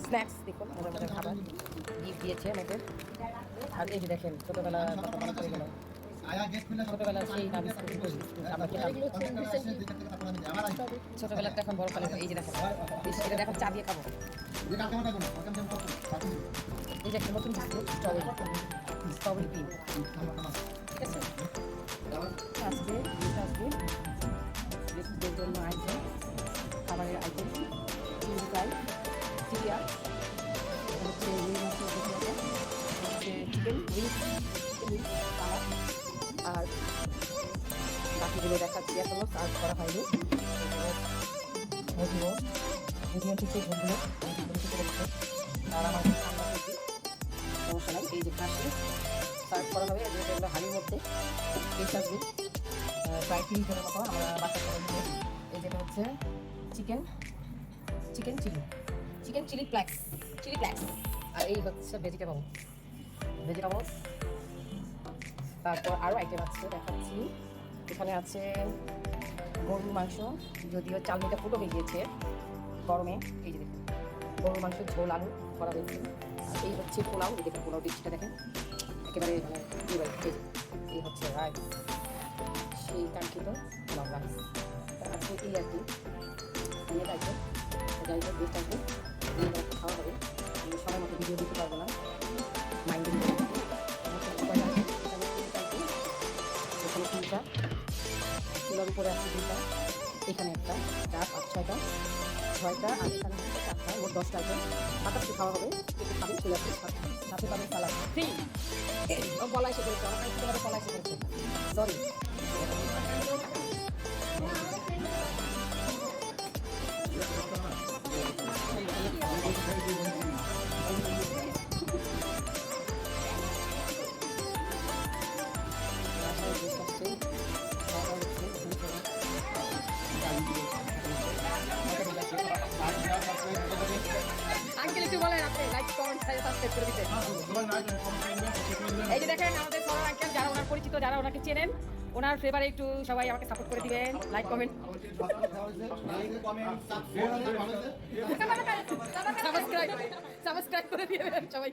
Snacks দেখুন মজার মজার খাবার গিফট দিয়েছে আমাদের। আর এই যে দেখেন ছোটোবেলা কথা মনে পড়ে গেল, ছোটোবেলার সেই না বিস্কুট আমরা খেতাম ছোটোবেলাটা এখন বড় কালে। এই যে দেখেন বিস্কুট এখন চা দিয়ে খাবো। এই যে একটা নতুন বিস্কুট স্ট্রবেরি ক্রিম, ঠিক আছে। আজকে বিস্কুটের জন্য আইটেম, খাবারের আইটেম, চিলি ফ্রাই, সিরিয়াল, হচ্ছে চিকেন উইথ আর বাকিগুলো দেখাচ্ছি, এখনো সার্ভ করা হয়নি। যদিও ঠিক সেই ঝোলগুলো আর আমার ঠান্ডা হয়েছে, সমস্যা নাই। এই যে খাসি সার্ভ করা হবে, এগুলো হাড়ির মধ্যে এই সবজি প্রায় 30 জনের মতো আমরা বাচ্চা করে নিয়ে। এই যেটা হচ্ছে চিকেন চিলি ফ্লেক্স, আর এই হচ্ছে ভেজিটেবল। তারপর আরও আইটেম আছে দেখাচ্ছি। এখানে আছে গরুর মাংস, যদিও চালনিটা ফুটো হয়ে গিয়েছে গরমে। এই যে দেখুন গরুর মাংস ঝোল আলু করা হয়েছে। এই হচ্ছে পোলাও, এই দেখুন পোলাও ডিশটা দেখেন একেবারে মানে এই হচ্ছে রাইস, সেই কাঙ্ক্ষিত পোলাও রাইস। আছে এই আর কি অনেক আইটেম, যাই হোক বেস্ট আইটেম খাওয়া হবে। আমি সময় মতো ভিডিও দিতে পারবো না, মাইন্ডে এখানে 3টা, চুলার উপরে আছে 2টা, এখানে একটা, 4, 5, 6টা, আর এখানে 4টা, মোট 10টা আইটেম। বাতাসে খাওয়া হবে, একটু খাবেন চলে আসবে, সাথে পাবেন সালাদ ফ্রি। বলা এসে করেছে আমার কাছে, বলা এসে করেছে, সরি। আঙ্কেল একটু বলেন আপনি লাইক কমেন্ট সাবস্ক্রাইব করে দিতে। এই যে দেখেন আমাদের সবার আঙ্কেল, যারা ওনার পরিচিত, যারা ওনাকে চেনেন, ওনার ফেভারে একটু সবাই আমাকে সাপোর্ট করে দিবেন, লাইক কমেন্ট সাবস্ক্রাইব করে দিবেন সবাই।